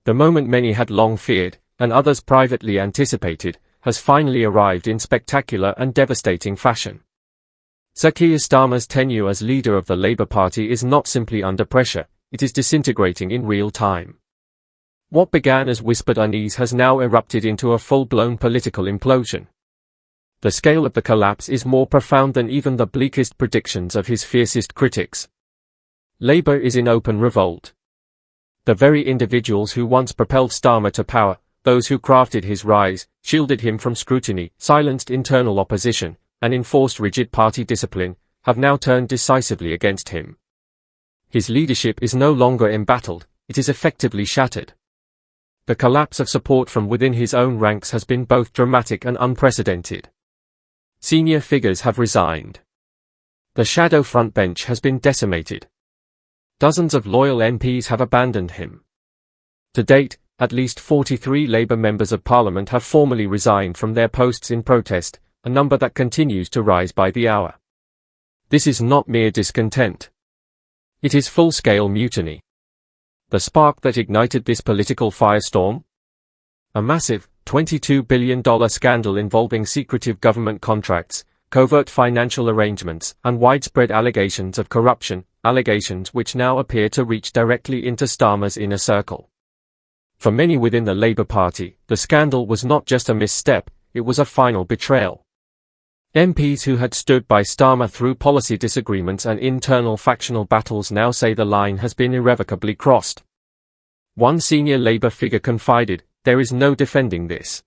The moment many had long feared, and others privately anticipated, has finally arrived in spectacular and devastating fashion. Sir Keir Starmer's tenure as leader of the Labour Party is not simply under pressure, it is disintegrating in real time. What began as whispered unease has now erupted into a full-blown political implosion. The scale of the collapse is more profound than even the bleakest predictions of his fiercest critics. Labour is in open revolt. The very individuals who once propelled Starmer to power, those who crafted his rise, shielded him from scrutiny, silenced internal opposition, and enforced rigid party discipline, have now turned decisively against him. His leadership is no longer embattled, it is effectively shattered. The collapse of support from within his own ranks has been both dramatic and unprecedented. Senior figures have resigned. The shadow frontbench has been decimated. Dozens of loyal MPs have abandoned him. To date, at least 43 Labour members of Parliament have formally resigned from their posts in protest, a number that continues to rise by the hour. This is not mere discontent. It is full-scale mutiny. The spark that ignited this political firestorm? A massive, $22 billion scandal involving secretive government contracts, covert financial arrangements, and widespread allegations of corruption, allegations which now appear to reach directly into Starmer's inner circle. For many within the Labour Party, the scandal was not just a misstep, it was a final betrayal. MPs who had stood by Starmer through policy disagreements and internal factional battles now say the line has been irrevocably crossed. One senior Labour figure confided, "There is no defending this.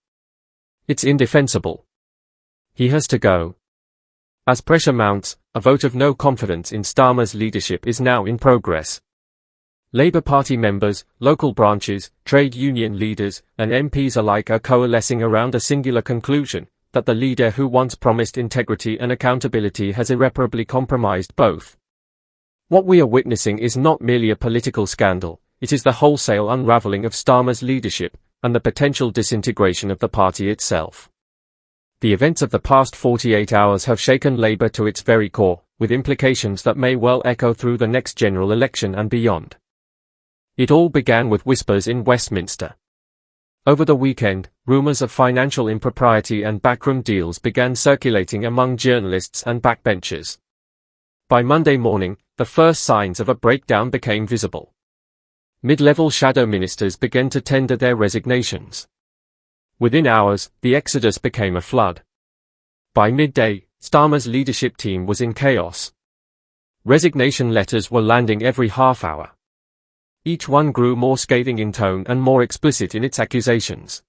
It's indefensible. He has to go." As pressure mounts, a vote of no confidence in Starmer's leadership is now in progress. Labour Party members, local branches, trade union leaders, and MPs alike are coalescing around a singular conclusion, that the leader who once promised integrity and accountability has irreparably compromised both. What we are witnessing is not merely a political scandal, it is the wholesale unravelling of Starmer's leadership, and the potential disintegration of the party itself. The events of the past 48 hours have shaken Labour to its very core, with implications that may well echo through the next general election and beyond. It all began with whispers in Westminster. Over the weekend, rumours of financial impropriety and backroom deals began circulating among journalists and backbenchers. By Monday morning, the first signs of a breakdown became visible. Mid-level shadow ministers began to tender their resignations. Within hours, the exodus became a flood. By midday, Starmer's leadership team was in chaos. Resignation letters were landing every half hour. Each one grew more scathing in tone and more explicit in its accusations.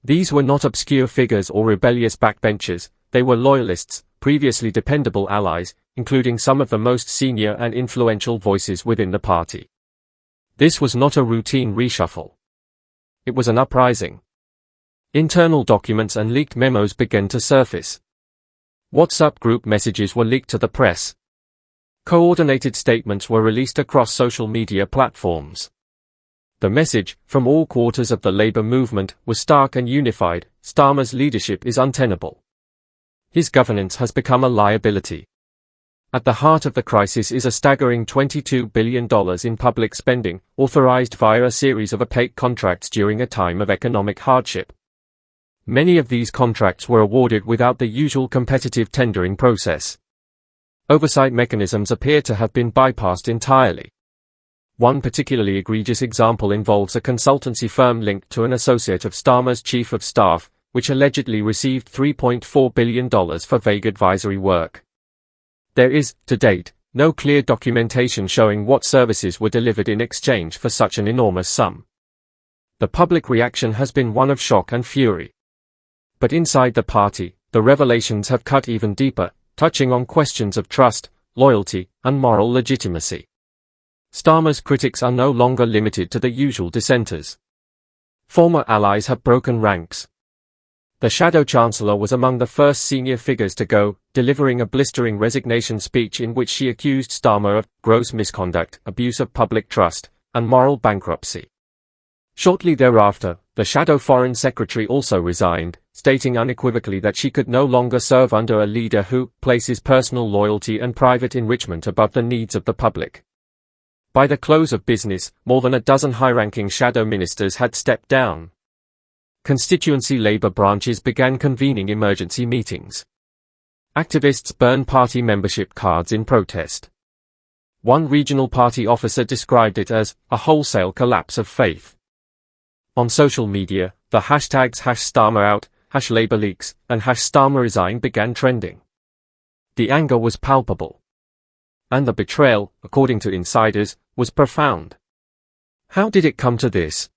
These were not obscure figures or rebellious backbenchers, they were loyalists, previously dependable allies, including some of the most senior and influential voices within the party. This was not a routine reshuffle. It was an uprising. Internal documents and leaked memos began to surface. WhatsApp group messages were leaked to the press. Coordinated statements were released across social media platforms. The message, from all quarters of the Labour movement, was stark and unified: Starmer's leadership is untenable. His governance has become a liability. At the heart of the crisis is a staggering $22 billion in public spending, authorized via a series of opaque contracts during a time of economic hardship. Many of these contracts were awarded without the usual competitive tendering process. Oversight mechanisms appear to have been bypassed entirely. One particularly egregious example involves a consultancy firm linked to an associate of Starmer's chief of staff, which allegedly received $3.4 billion for vague advisory work. There is, to date, no clear documentation showing what services were delivered in exchange for such an enormous sum. The public reaction has been one of shock and fury. But inside the party, the revelations have cut even deeper, touching on questions of trust, loyalty, and moral legitimacy. Starmer's critics are no longer limited to the usual dissenters. Former allies have broken ranks. The Shadow Chancellor was among the first senior figures to go, delivering a blistering resignation speech in which she accused Starmer of gross misconduct, abuse of public trust, and moral bankruptcy. Shortly thereafter, the Shadow Foreign Secretary also resigned, stating unequivocally that she could no longer serve under a leader who places personal loyalty and private enrichment above the needs of the public. By the close of business, more than a dozen high-ranking shadow ministers had stepped down. Constituency Labour branches began convening emergency meetings. Activists burned party membership cards in protest. One regional party officer described it as a wholesale collapse of faith. On social media, the hashtags #StarmerOut, #LabourLeaks, and #StarmerResign began trending. The anger was palpable. And the betrayal, according to insiders, was profound. How did it come to this?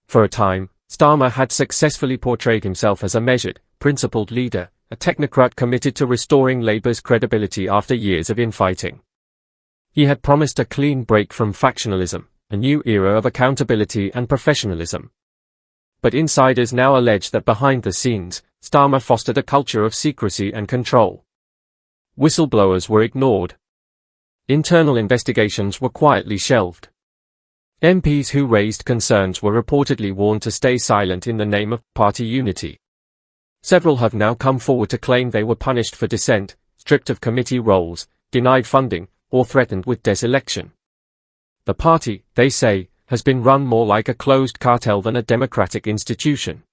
For a time, Starmer had successfully portrayed himself as a measured, principled leader, a technocrat committed to restoring Labour's credibility after years of infighting. He had promised a clean break from factionalism, a new era of accountability and professionalism. But insiders now allege that behind the scenes, Starmer fostered a culture of secrecy and control. Whistleblowers were ignored. Internal investigations were quietly shelved. MPs who raised concerns were reportedly warned to stay silent in the name of party unity. Several have now come forward to claim they were punished for dissent, stripped of committee roles, denied funding, or threatened with deselection. The party, they say, has been run more like a closed cartel than a democratic institution.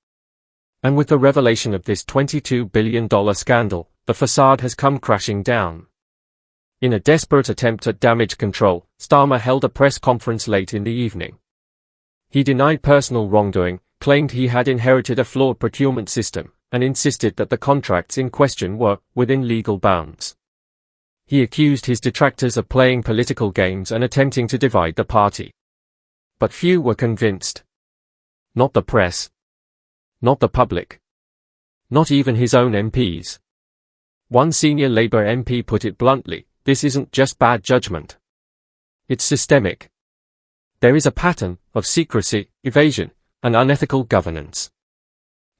And with the revelation of this $22 billion scandal, the facade has come crashing down. In a desperate attempt at damage control, Starmer held a press conference late in the evening. He denied personal wrongdoing, claimed he had inherited a flawed procurement system, and insisted that the contracts in question were within legal bounds. He accused his detractors of playing political games and attempting to divide the party. But few were convinced. Not the press. Not the public. Not even his own MPs. One senior Labour MP put it bluntly, "This isn't just bad judgment. It's systemic. There is a pattern of secrecy, evasion, and unethical governance.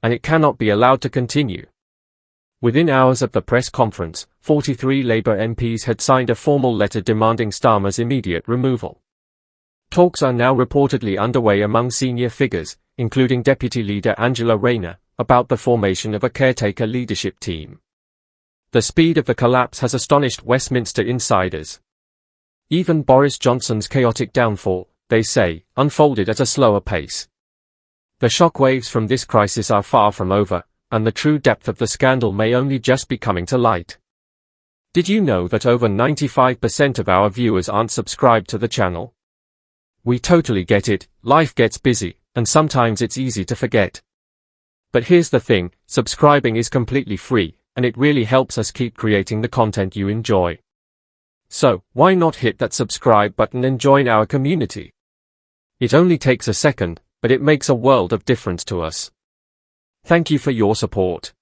And it cannot be allowed to continue." Within hours of the press conference, 43 Labour MPs had signed a formal letter demanding Starmer's immediate removal. Talks are now reportedly underway among senior figures, including Deputy Leader Angela Rayner, about the formation of a caretaker leadership team. The speed of the collapse has astonished Westminster insiders. Even Boris Johnson's chaotic downfall, they say, unfolded at a slower pace. The shockwaves from this crisis are far from over, and the true depth of the scandal may only just be coming to light. Did you know that over 95% of our viewers aren't subscribed to the channel? We totally get it, life gets busy, and sometimes it's easy to forget. But here's the thing, subscribing is completely free, and it really helps us keep creating the content you enjoy. So, why not hit that subscribe button and join our community? It only takes a second, but it makes a world of difference to us. Thank you for your support.